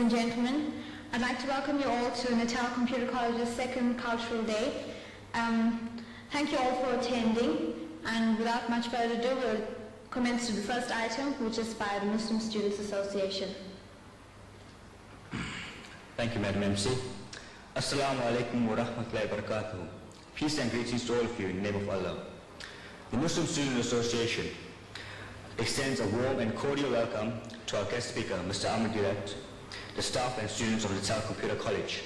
and gentlemen. I'd like to welcome you all to Natal Computer College's second Cultural Day. Thank you all for attending, and without much further ado, we'll commence to the first item, which is by the Muslim Students Association. Thank you, Madam MC. Assalamu alaikum wa rahmatullahi wa barakatuh. Peace and greetings to all of you in the name of Allah. The Muslim Student Association extends a warm and cordial welcome to our guest speaker, Mr. Ahmad, the staff and students of Natal Computer College.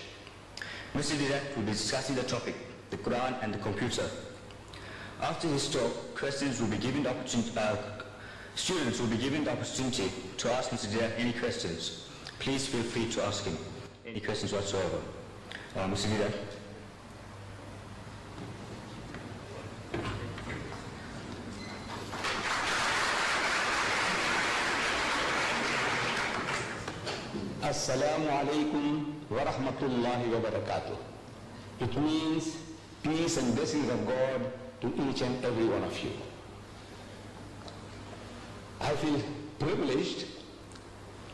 Mr. Deedat will be discussing the topic, the Quran and the computer. After his talk, students will be given the opportunity to ask Mr. Deedat any questions. Please feel free to ask him any questions whatsoever. Mr. Deedat. Assalamu alaikum wa rahmatullahi wa barakatuh. It means peace and blessings of God to each and every one of you. I feel privileged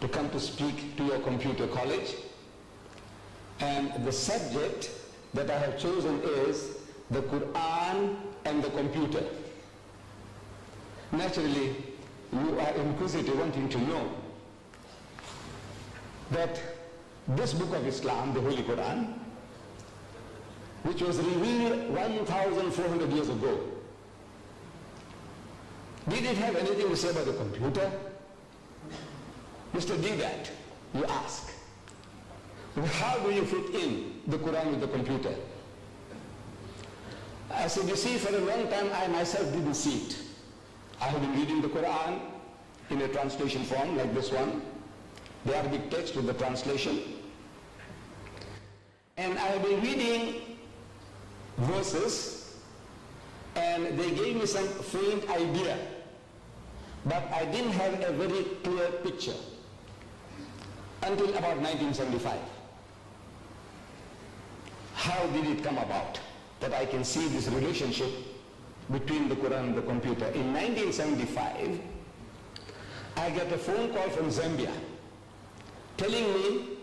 to come to speak to your computer college, and the subject that I have chosen is the Quran and the computer. Naturally, you are inquisitive, wanting to know that this book of Islam, the Holy Quran, which was revealed 1,400 years ago, did it have anything to say about the computer? Mr. Deedat, you ask, how do you fit in the Quran with the computer? I said, you see, for a long time I myself didn't see it. I have been reading the Quran in a translation form like this one, the Arabic text with the translation. And I have been reading verses, and they gave me some faint idea, but I didn't have a very clear picture until about 1975. How did it come about that I can see this relationship between the Quran and the computer? In 1975, I got a phone call from Zambia telling me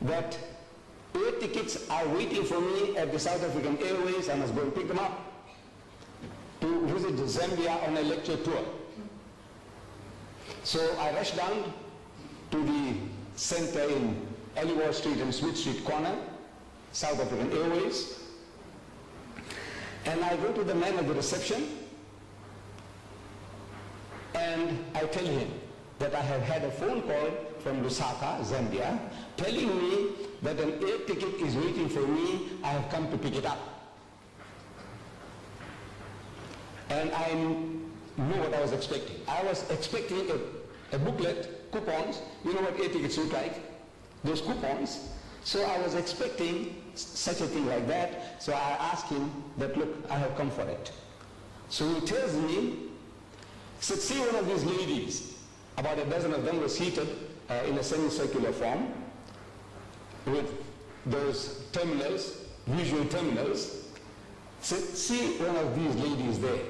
that air tickets are waiting for me at the South African Airways. I must go and pick them up to visit Zambia on a lecture tour. So I rushed down to the center in Aliwal Street and Smith Street corner, South African Airways, and I go to the man at the reception and I tell him that I have had a phone call from Lusaka, Zambia, telling me that an air ticket is waiting for me. I have come to pick it up. And I knew what I was expecting. I was expecting a booklet, coupons. You know what air tickets look like? Those coupons. So I was expecting such a thing like that. So I asked him that, look, I have come for it. So he tells me, he said, see one of these ladies. About a dozen of them were seated in a semicircular form with those terminals, visual terminals. So see one of these ladies there.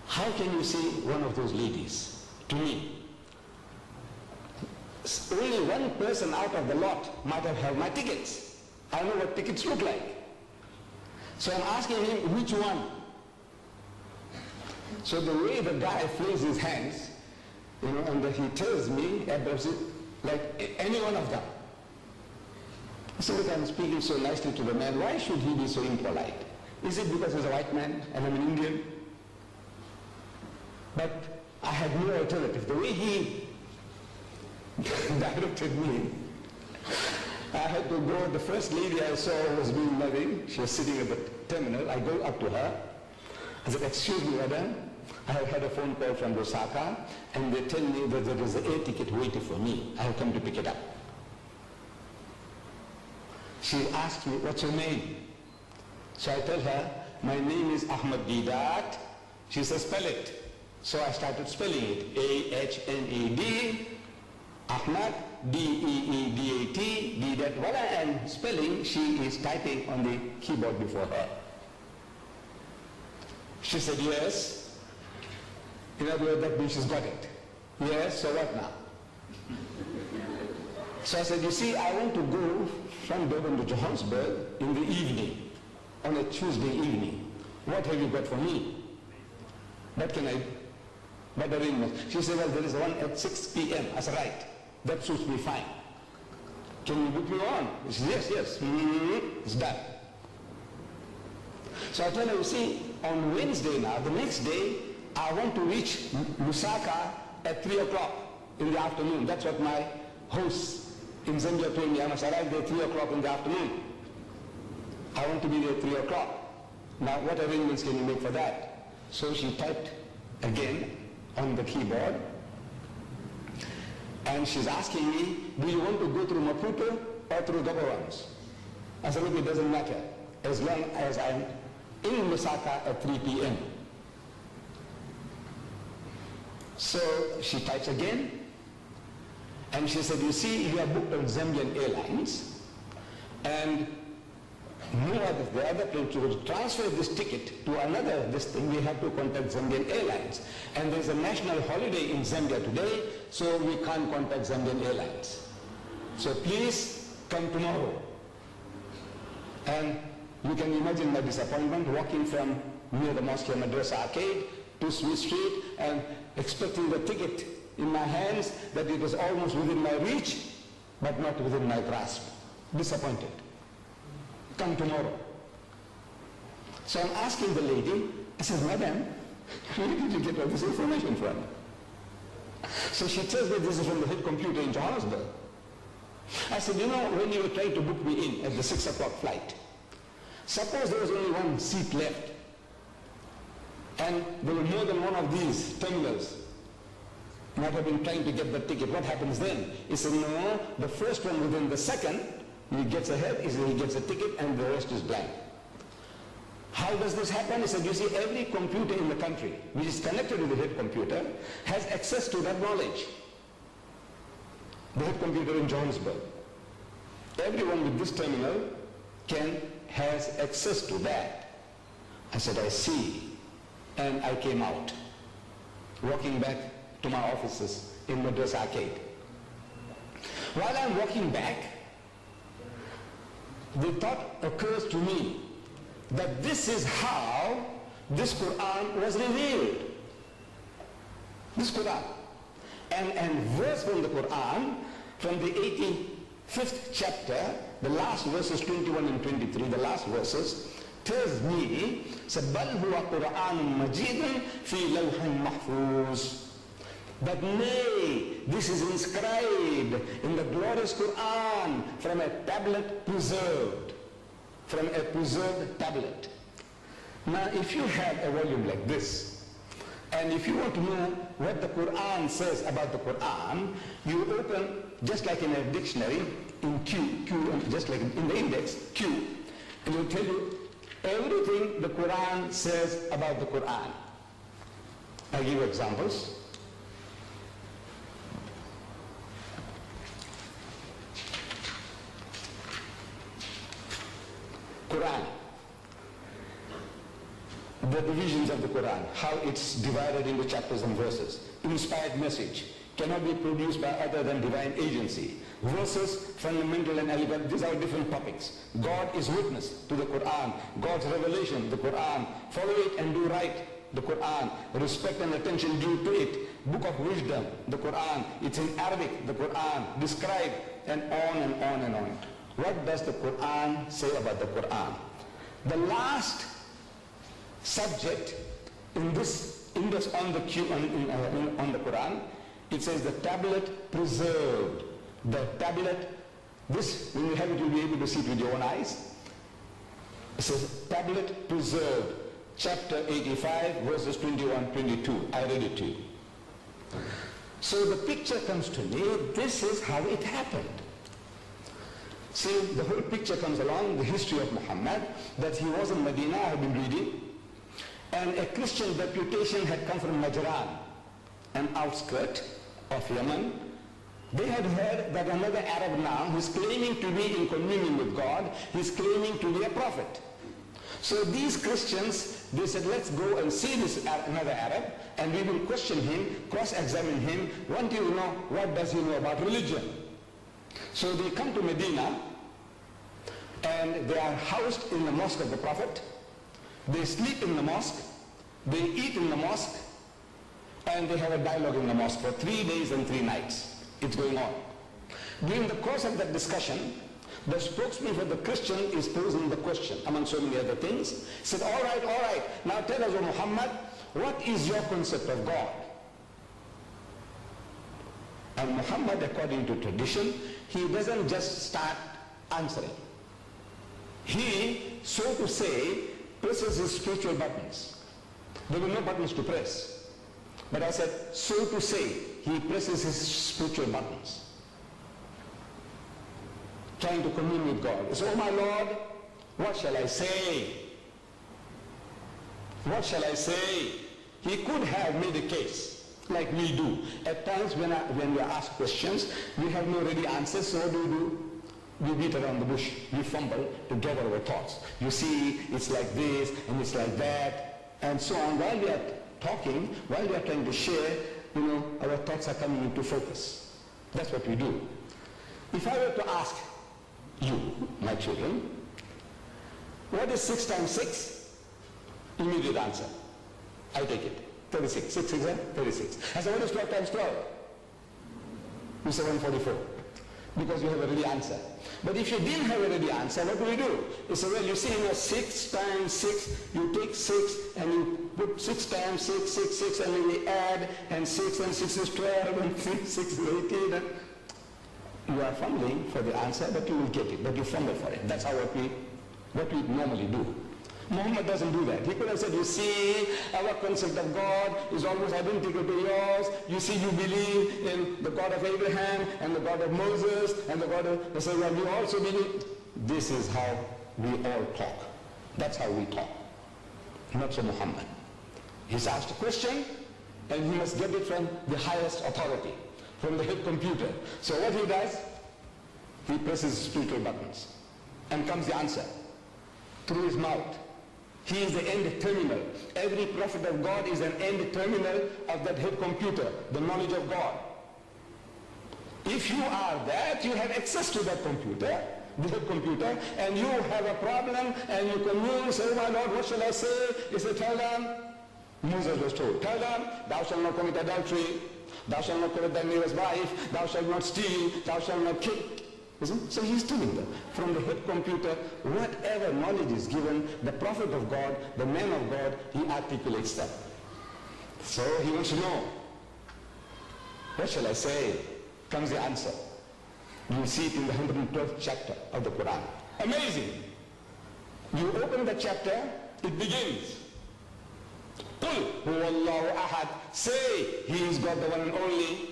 How can you see one of those ladies? To me, only one person out of the lot might have held my tickets. I know what tickets look like. So I'm asking him, which one? So the way the guy flings his hands, and he tells me, like any one of them. So look, I'm speaking so nicely to the man, why should he be so impolite? Is it because he's a white man and I'm an Indian? But I had no alternative. The way he directed me, I had to go. The first lady I saw was being loving. She was sitting at the terminal. I go up to her. I said, excuse me, madam, I have had a phone call from Osaka, and they tell me that there is an air ticket waiting for me. I have come to pick it up. She asked me, what's your name? So I tell her, my name is Ahmad Deedat. She says, spell it. So I started spelling it. A-H-M-A-D, Ahmad, D-E-E-D-A-T, Deedat. While I am spelling, she is typing on the keyboard before her. She said, yes. In other words, that means she's got it. Yes, so what now? So I said, you see, I want to go from Durban to Johannesburg in the evening, on a Tuesday evening. What have you got for me? What can I, what arrangement? She said, well, there is one at 6 p.m. I said, right, that suits me fine. Can you book me on? She said, yes, yes. It's done. So I tell her, you see, on Wednesday now, the next day, I want to reach Lusaka at 3 o'clock in the afternoon. That's what my host in Zambia told me. I must arrive there at 3 o'clock in the afternoon. I want to be there at 3 o'clock. Now, what arrangements can you make for that? So she typed again on the keyboard, and she's asking me, do you want to go through Maputo or through Gaborone? I said, look, it doesn't matter, as long as I'm in Lusaka at 3 p.m. So she types again, and she said, you see, you are booked on Zambian Airlines, and no other, the other plane to transfer this ticket to another, this thing, we have to contact Zambian Airlines. And there's a national holiday in Zambia today, so we can't contact Zambian Airlines. So please come tomorrow. And you can imagine my disappointment walking from near the Mosque Madrasa Arcade to Swiss Street and expecting the ticket in my hands, that it was almost within my reach, but not within my grasp. Disappointed. Come tomorrow. So I'm asking the lady, I said, madam, where did you get all this information from? So she tells me this is from the head computer in Johannesburg. I said, you know, when you were trying to book me in at the 6 o'clock flight, suppose there was only one seat left, and there were more than one of these terminals might have been trying to get the ticket. What happens then? He said, no, the first one within the second, he gets ahead, he gets a ticket, and the rest is blank. How does this happen? He said, you see, every computer in the country which is connected to the head computer has access to that knowledge. The head computer in Johannesburg. Everyone with this terminal has access to that. I said, I see. And I came out, walking back to my offices in Madras Arcade. While I'm walking back, the thought occurs to me that this is how this Quran was revealed. This Quran. And verse from the Quran, from the 85th chapter, the last verses 21 and 23, the last verses, tells me, بَلْ هُوَ قُرْآنٌ مَجِيدٌ فِي لَوْحٍ مَحْفُوظٍ. But nay, this is inscribed in the glorious Quran from a tablet preserved. From a preserved tablet. Now, if you have a volume like this, and if you want to know what the Quran says about the Quran, you open, just like in a dictionary, in Q, just like in the index, Q, and it will tell you everything the Quran says about the Quran. I'll give you examples. Quran, the divisions of the Quran, how it's divided into chapters and verses. Inspired message cannot be produced by other than divine agency. Verses, fundamental and elegant, these are different topics. God is witness to the Quran. God's revelation, the Quran. Follow it and do right, the Quran. Respect and attention due to it. Book of wisdom, the Quran. It's in Arabic, the Quran. Describe, and on and on and on. What does the Quran say about the Quran? The last subject in this index on the on the Quran, it says the tablet preserved. The tablet, this, when you have it, you'll be able to see it with your own eyes. It says tablet preserved, chapter 85, verses 21, 22. I read it to you. So the picture comes to me, this is how it happened. See, the whole picture comes along, the history of Muhammad, that he was in Medina, I have been reading, and a Christian deputation had come from Najran, an outskirt of Yemen. They had heard that another Arab now, who is claiming to be in communion with God, he is claiming to be a prophet. So these Christians, they said, let's go and see this another Arab, and we will question him, cross-examine him, want to know what does he know about religion. So they come to Medina, and they are housed in the mosque of the Prophet. They sleep in the mosque, they eat in the mosque, and they have a dialogue in the mosque for 3 days and 3 nights. It's going on. During the course of that discussion, the spokesman for the Christian is posing the question, among so many other things. He said, all right, now tell us, O Muhammad, what is your concept of God? And Muhammad, according to tradition, he doesn't just start answering. He, so to say, presses his spiritual buttons. There were no buttons to press. But I said, so to say, he presses his spiritual buttons, trying to commune with God. He said, oh my Lord, what shall I say? What shall I say? He could have made a case, like we do. At times when we are asked questions, we have no ready answers, so what do? We beat around the bush, we fumble to gather our thoughts. You see, it's like this, and it's like that, and so on. While we are talking, while we are trying to share, our thoughts are coming into focus. That's what we do. If I were to ask you, my children, what is 6 times 6? Immediate answer. I take it. 36. 6 is 36. I said, what is 12 times 12? You say 144. Because you have a ready answer. But if you didn't have a ready answer, what do? You say, well, you see, 6 times 6, you take 6 and you put 6 times 6, 6, 6, and then we add, and 6 and 6 is 12, and 6 is 18. And you are fumbling for the answer, but you will get it, but you fumble for it. That's how what we normally do. Muhammad doesn't do that. He could have said, you see, our concept of God is almost identical to yours. You see, you believe in the God of Abraham and the God of Moses and the God of... They say, well, you also believe... This is how we all talk. That's how we talk. Not so Muhammad. He's asked a question, and he must get it from the highest authority, from the head computer. So what he does, he presses spiritual buttons, and comes the answer through his mouth. He is the end terminal. Every prophet of God is an end terminal of that head computer, the knowledge of God. If you are that, you have access to that computer, the head computer, and you have a problem, and you can say, oh my Lord, what shall I say? He said, tell them, Moses was told, tell them, thou shalt not commit adultery, thou shalt not commit thy neighbor's wife, thou shalt not steal, thou shalt not kill. So he's telling them, from the head computer, whatever knowledge is given, the prophet of God, the man of God, he articulates them. So he wants to know, what shall I say? Comes the answer. You see it in the 112th chapter of the Quran. Amazing. You open the chapter, it begins. قُلْ هُوَ اللَّهُ أَحَدٌ. Say, he is God, the one and only.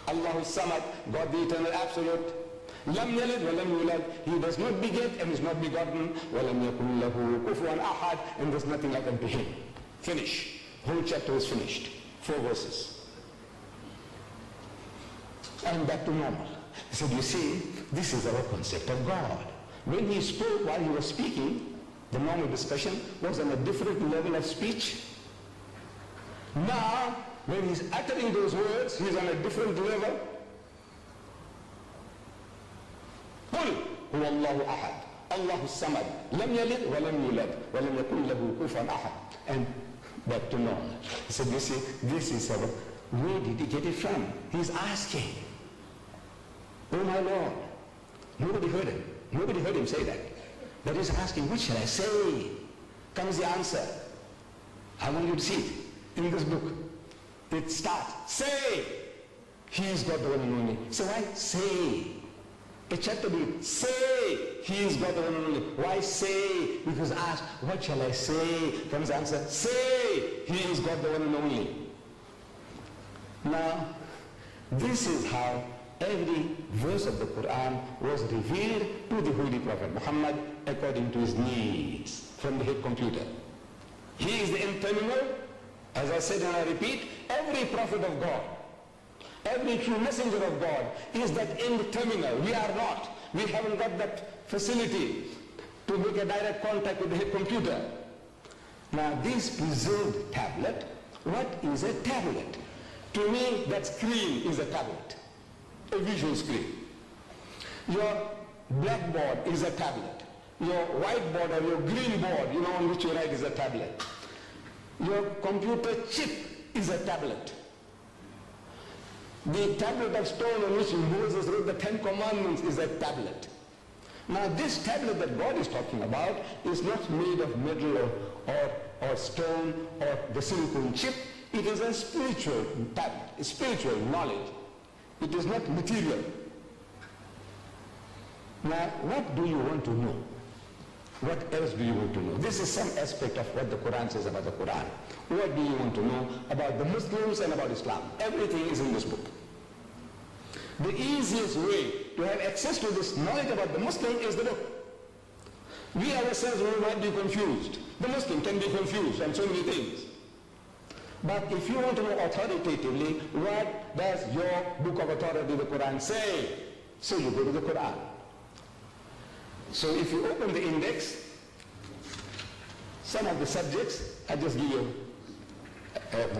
Allahu Samad, God the eternal absolute. Lam yalid wa lam yulad. He does not beget and is not begotten. Wa lam yakun lahu kufuwan ahad. And there's nothing like unto him. Finish. Whole chapter is finished. 4 verses. And back to normal. He said, you see, this is our concept of God. When he spoke, while he was speaking, the normal discussion was on a different level of speech. Now, when he's uttering those words, he's on a different level. قُلْ هُوَ اللَّهُ أَحَدٌ اللَّهُ الصَّمَدُ لَمْ يَلِدْ وَلَمْ يُولَدْ وَلَمْ يَكُنْ لَهُ كُفُوًا أَحَدٌ. And back to normal. He said, you see, this is our... Where did he get it from? He's asking. Oh my Lord. Nobody heard him. Nobody heard him say that. But he's asking, what shall I say? Comes the answer. I want you to see it in this book. It starts, say, he is God the one and only. So why say? A chapter begins, say, he is God the one and only. Why say? Because ask, what shall I say? Comes the answer, say, he is God the one and only. Now, this is how every verse of the Quran was revealed to the Holy Prophet Muhammad according to his needs from the head computer. He is the end terminal. As I said and I repeat, every prophet of God, every true messenger of God is that end terminal. We are not. We haven't got that facility to make a direct contact with the head computer. Now this preserved tablet, what is a tablet? To me, that screen is a tablet, a visual screen. Your blackboard is a tablet. Your whiteboard or your green board, on which you write, is a tablet. Your computer chip is a tablet. The tablet of stone on which Moses wrote the 10 Commandments is a tablet. Now this tablet that God is talking about is not made of metal or stone or the silicon chip. It is a spiritual tablet, a spiritual knowledge. It is not material. Now what do you want to know? What else do you want to know? This is some aspect of what the Quran says about the Quran. What do you want to know about the Muslims and about Islam? Everything is in this book. The easiest way to have access to this knowledge about the Muslim is the book. We ourselves will not be confused. The Muslim can be confused on so many things. But if you want to know authoritatively, what does your book of authority, the Quran, say? So you go to the Quran. So if you open the index, some of the subjects, I just give you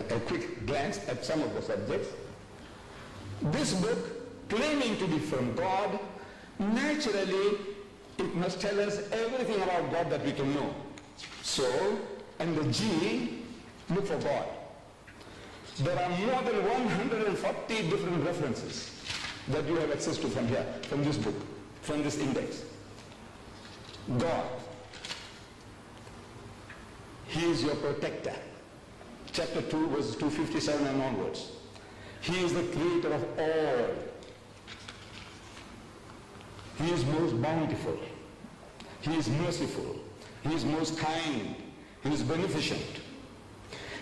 a quick glance at some of the subjects. This book, claiming to be from God, naturally it must tell us everything about God that we can know. So, and the G, look for God. There are more than 140 different references that you have access to from here, from this book, from this index. God. He is your protector. Chapter 2, verses 257 and onwards. He is the creator of all. He is most bountiful. He is merciful. He is most kind. He is beneficent.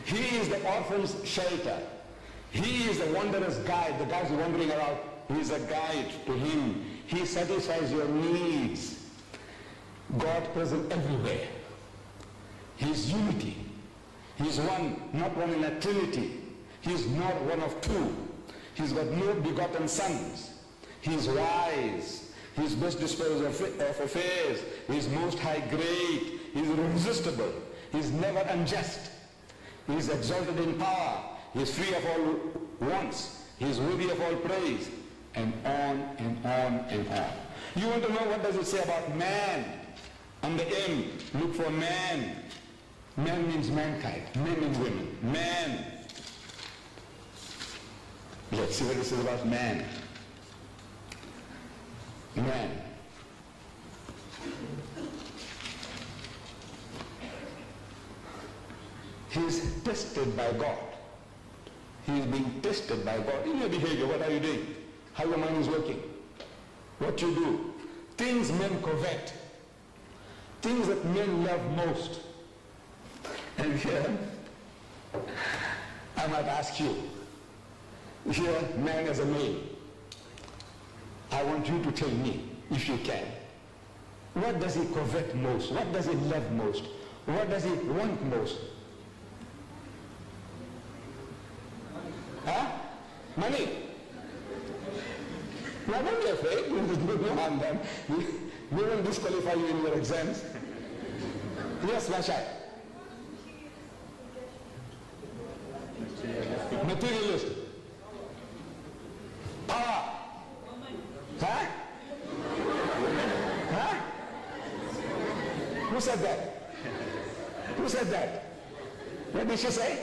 He is the orphan's shelter. He is the wanderer's guide. The guy who is wandering around, he is a guide to him. He satisfies your needs. God present everywhere. He is unity. He is one, not one in a trinity. He is not one of two. He has got no begotten sons. He is wise. He is best disposed of affairs. He is most high great. He is irresistible. He is never unjust. He is exalted in power. He is free of all wants. He is worthy of all praise. And on and on and on. You want to know what does it say about man? On the M, look for man. Man means mankind. Men and women. Man. Let's see what it says about man. Man. He is tested by God. He is being tested by God. In your behavior, what are you doing? How your mind is working? What you do? Things men covet. Things that men love most. And here, I might ask you, here, man as a male, I want you to tell me, if you can, what does he covet most? What does he love most? What does he want most? Huh? Money. Now don't be afraid. There's no harm done. We won't disqualify you in your exams. Yes, Mashai. Materialist. Power. Huh? Huh? Who said that? Who said that? What did she say?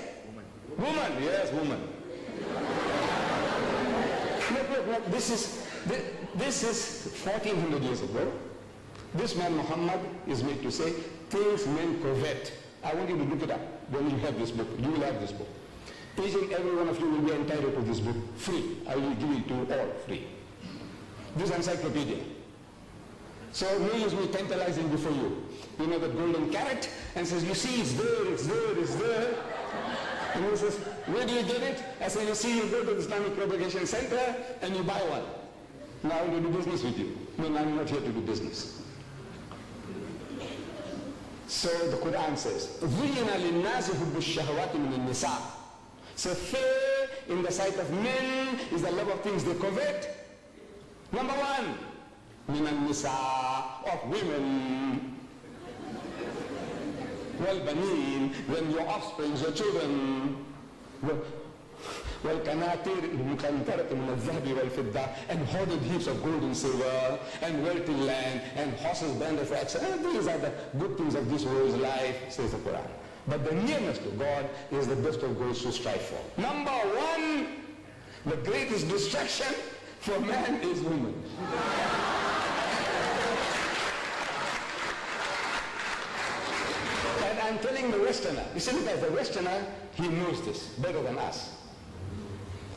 Woman. Yes, woman. Look, this is 1400 years ago. This man Muhammad is made to say, things men covet. I want you to look it up when you have this book. You will have this book. Each and every one of you will be entitled to this book free. I will give it to you all free. This encyclopedia. So no use me tantalizing before you. You know that golden carrot, and says, you see, it's there, it's there, it's there. And he says, where do you get it? I say, you see, you go to the Islamic Propagation Center and you buy one. Now I want to do business with you. No, I'm not here to do business. So the Quran says, زُيِّنَ لِلنَّاسِ حُبُّ الشَّهَوَاتِ مِنَ النِّسَاءِ. So fair in the sight of men is the love of things they covet. Number one, مِنَ النِّسَاءِ, of women. وَالْبَنِينَ, when your offspring, your children, وَالْقَنَاطِيرِ الْمُقَنْطَرَةِ مِنَ الذَّهَبِ وَالْفِضَّةِ, and hoarded heaps of gold and silver, and wealthy land, and horses burned for excellence. These are the good things of this world's life, says the Quran. But the nearness to God is the best of goals to strive for. Number one, the greatest distraction for man is woman. And I'm telling the Westerner, you see, because the Westerner, he knows this better than us.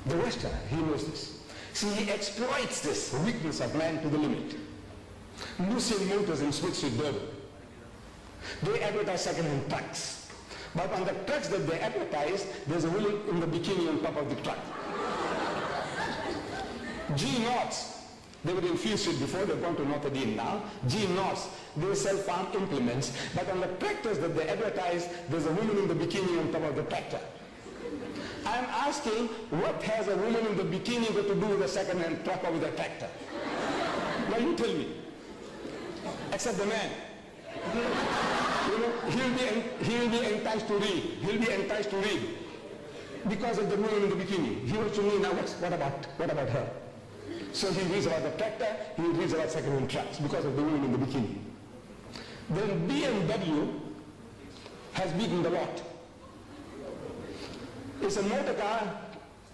The Westerner, he knows this. See, he exploits this weakness of man to the limit. Lucien Motors in Smith Street, Durban, they advertise second-hand trucks. But on the trucks that they advertise, there's a woman in the bikini on top of the truck. G Knots, they were in Field Street before, they've gone to Notre Dame now. G Knots, they sell farm implements, but on the tractors that they advertise, there's a woman in the bikini on top of the tractor. I'm asking, what has a woman in the bikini got to do with a second-hand truck or with a tractor? Now you tell me. Except the man. You know, he'll be enticed to read. He'll be enticed to read because of the woman in the bikini. He wants to know now what about her? So he reads about the tractor, he reads about second-hand trucks because of the woman in the bikini. Then BMW has beaten the lot. It's a motor car,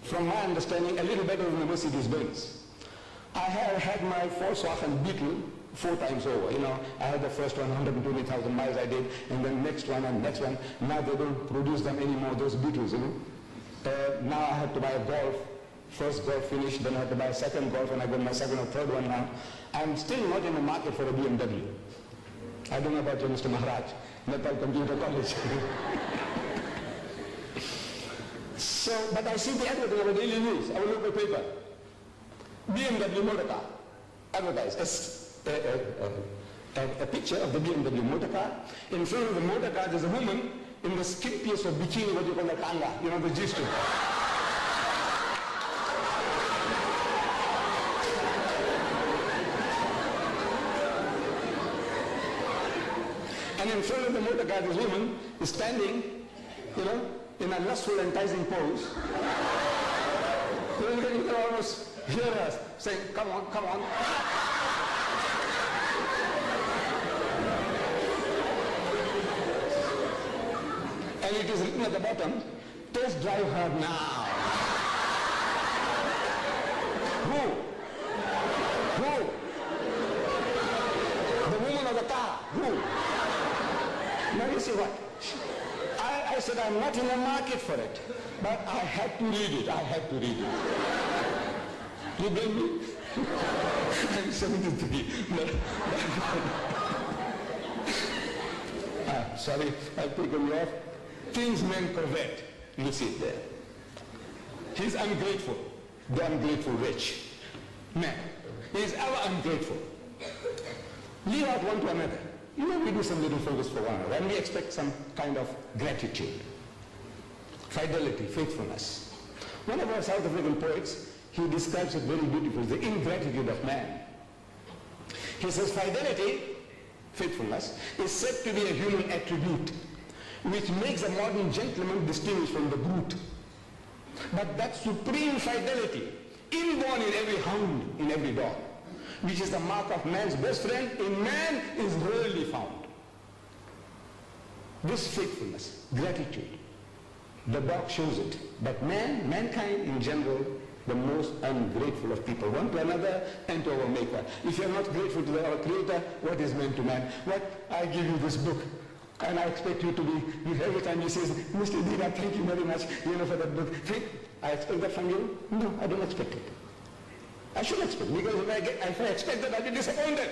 from my understanding, a little better than the Mercedes-Benz. I have had my Volkswagen Beetle 4 times over. You know, I had the first one, 120,000 miles I did, and then next one and next one. Now they don't produce them anymore, those Beetles, you know. Now I have to buy a Golf. First Golf finished, then I have to buy a second Golf, and I got my second or third one now. I'm still not in the market for a BMW. I don't know about you, Mr. Maharaj, Nepal Computer College. So, but I see the advertisement of the daily news, our local paper. BMW motor car, advertised. A picture of the BMW motor car. In front of the motor car, there's a woman in the skimpiest of bikini, what you call the tanga, you know, the G-string. And in front of the motor car, this woman is standing, you know, in a lustful, enticing pose. You can almost hear us saying, come on, come on. And it is written at the bottom, test drive her now. Who? Who? The woman of the car. Who? Now you see what? I said, I'm not in the market for it, but I had to read it. I had to read it. You blame me? I'm 73. Sorry, I've taken you off. Things men covet. You see it there. He's ungrateful. The ungrateful rich man. He's ever ungrateful. Leave out one to another. You know, we do some little favors for one another, and we expect some kind of gratitude, fidelity, faithfulness. One of our South African poets, he describes it very beautifully, the ingratitude of man. He says, fidelity, faithfulness, is said to be a human attribute, which makes a modern gentleman distinguished from the brute. But that supreme fidelity, inborn in every hound, in every dog, which is the mark of man's best friend, in man is rarely found. This faithfulness, gratitude, the dog shows it. But mankind in general, the most ungrateful of people, one to another and to our Maker. If you are not grateful to our Creator, what is man to man? What? I give you this book, and I expect you to be, every time he says, Mr. Deedat, thank you very much, you know, for that book. I expect that from you? No, I don't expect it. I should expect, because if I expect that, I'll be disappointed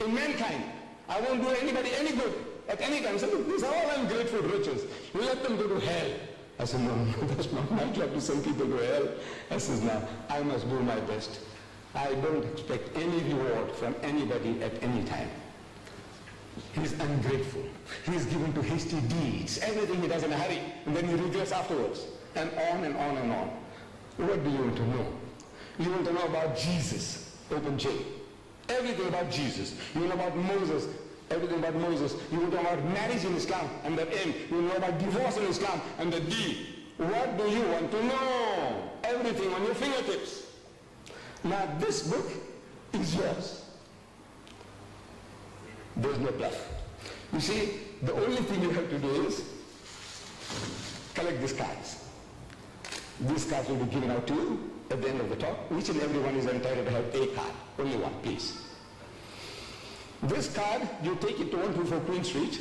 in mankind. I won't do anybody any good at any time. So these are all ungrateful riches. You let them go to hell. I said, no, that's not my job to send people to hell. I said, no, I must do my best. I don't expect any reward from anybody at any time. He's ungrateful. He's given to hasty deeds. Everything he does in a hurry, and then he regrets afterwards. And on and on and on. What do you want to know? You want to know about Jesus, open J. Everything about Jesus. You know about Moses, everything about Moses. You will know about marriage in Islam and the M. You will know about divorce in Islam and the D. What do you want to know? Everything on your fingertips. Now this book is yours. There's no bluff. You see, the only thing you have to do is collect these cards. These cards will be given out to you at the end of the talk. Each and every one is entitled to have a card. Only one, please. This card, you take it to 124 Queen Street,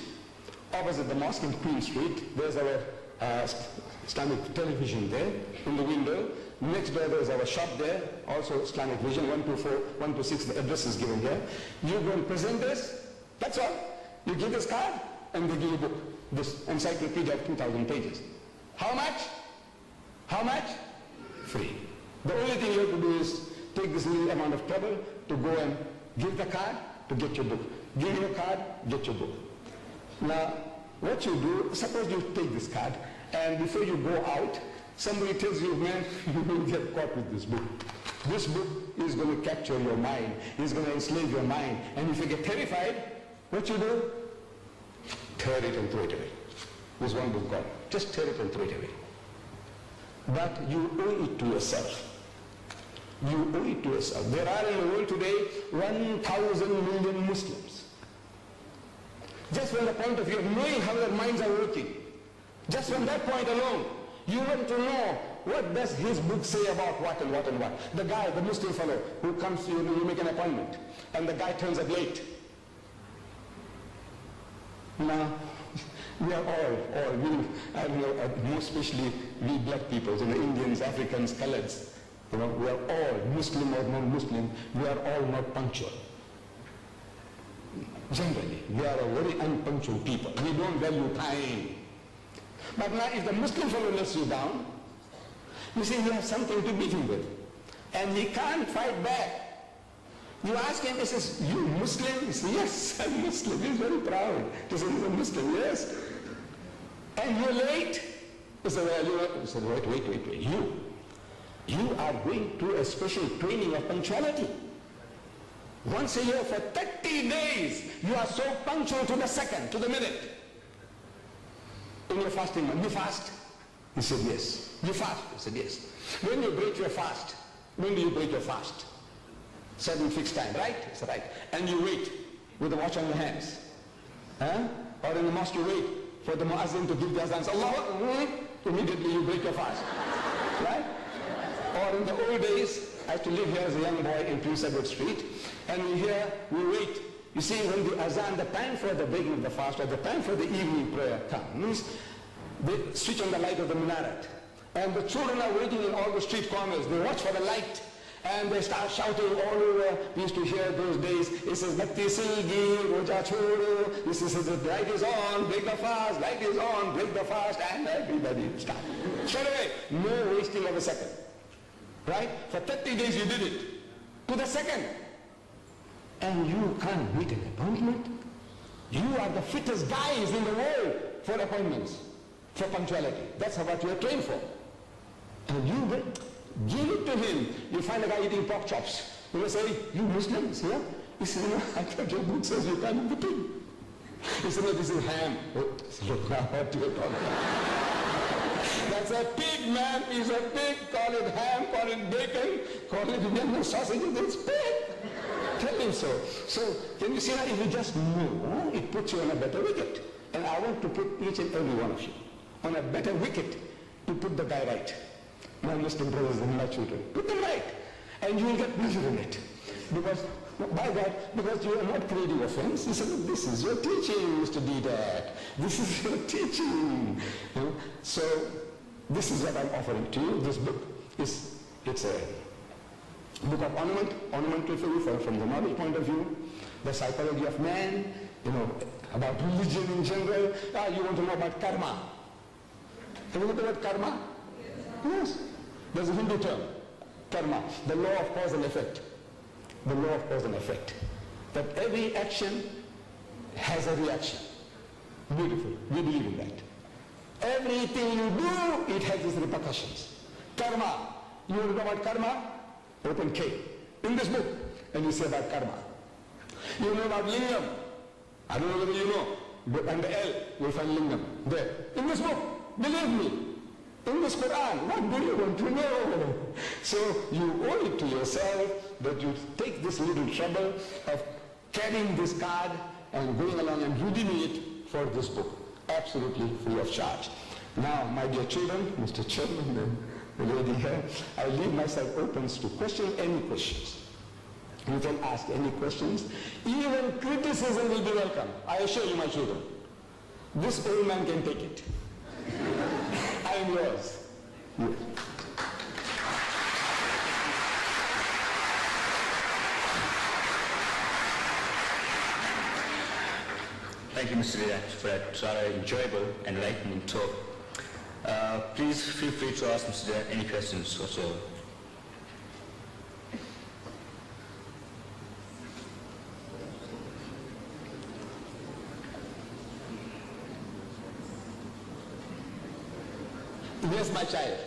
opposite the mosque in Queen Street. There's our Islamic television there in the window. Next door there's our shop there, also Islamic Vision, 124, 126, the address is given here. You go and present this, that's all. You give this card and they give you a book, this encyclopedia of 2,000 pages. How much? How much? Free. The only thing you have to do is take this little amount of trouble to go and give the card to get your book. Give your card, get your book. Now, what you do, suppose you take this card and before you go out, somebody tells you, man, you will get caught with this book. This book is going to capture your mind. It's going to enslave your mind. And if you get terrified, what you do? Tear it and throw it away. There's one book gone. Just tear it and throw it away. But you owe it to yourself. You owe it to yourself. There are in the world today 1,000 million Muslims. Just from the point of view of knowing how their minds are working, just from that point alone, you want to know what does his book say about what and what and what. The guy, the Muslim fellow who comes to you, you make an appointment, and the guy turns up late. Now, we are all, we, I don't know, most especially we black people, you know, Indians, Africans, Coloreds, you know, we are all, Muslim or non-Muslim, we are all not punctual. Generally, we are a very unpunctual people. We don't value time. But now if the Muslim fellow lets you down, you see, you have something to beat him with. And he can't fight back. You ask him, he says, you Muslim? He says, yes, I'm Muslim. He's very proud. He says, he's a Muslim, yes. And you're late? He said, well, he said, wait. You are going through a special training of punctuality. Once a year for 30 days, you are so punctual to the second, to the minute. In your fasting month, you fast? He said, yes. You fast? He said, yes. When you break your fast, when do you break your fast? Certain fixed time, right? He said, right. And you wait with the watch on your hands. Huh? Or in the mosque you wait for the muazzin to give the azan. Allah, immediately you break your fast. Right? Or in the old days, I used to live here as a young boy in Prince Edward Street, and we wait. You see, when the azan, the time for the breaking of the fast, or the time for the evening prayer comes, they switch on the light of the minaret. And the children are waiting in all the street corners. They watch for the light. And they start shouting all over. We used to hear those days. It says, Batti Silgi, Roja Chodo. This is, the light is on, break the fast. Light is on, break the fast. And everybody start. Straight away. No wasting of a second. Right? For 30 days you did it. To the second. And you can't meet an appointment. You are the fittest guys in the world for appointments, for punctuality. That's what you are trained for. And you give it to him. You find a guy eating pork chops. You will say, you Muslims, yeah? He says, no, I thought your book says you can't eat the pig. He said, no, this is ham. Oh, look now what you are talking about. That's a pig, man. Piece of pig. Call it ham, call it bacon, call it sausages. It's pig. Tell him so. So, can you see that if you just know, it puts you on a better wicket. And I want to put each and every one of you on a better wicket to put the guy right. My Muslim brothers and my children. Put them right. And you will get pleasure in it. Because, by that, because you are not creating offense. You say, this is your teaching, Mr. Deedat. This is your teaching. You know? So, this is what I'm offering to you. This book is, it's a book of ornamental for you from the knowledge point of view, the psychology of man, you know, about religion in general. You want to know about karma. Have you heard about karma? Yes. There's a Hindu term, karma, the law of cause and effect. The law of cause and effect. That every action has a reaction. Beautiful. We believe in that. Everything you do, it has its repercussions. Karma. You want to know about karma? Open K. In this book. And you say about karma. You know about lingam. I don't know whether you know, but under L, you'll find lingam. There. In this book, believe me, in this Quran, what do you want to know? So you owe it to yourself that you take this little trouble of carrying this card and going along and reading it for this book, absolutely free of charge. Now, my dear children, Mr. Chairman and the lady here, I leave myself open to question any questions. You can ask any questions. Even criticism will be welcome. I assure you, my children. This old man can take it. I am yours. Yeah. Thank you, Mr. Deedat, for that rather enjoyable and enlightening talk. Please feel free to ask Mr. Deedat any questions whatsoever. Yes, my child.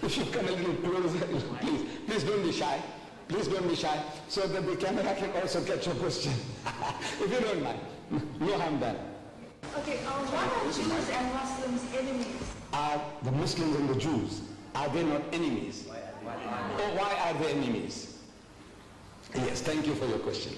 If you come a little closer, please don't be shy. Please don't be shy, so that the camera can also catch your question. If you don't mind. No harm done. Okay, why are Jews and Muslims enemies? Are the Muslims and the Jews, are they not enemies? Or why are they enemies? Yes, thank you for your question.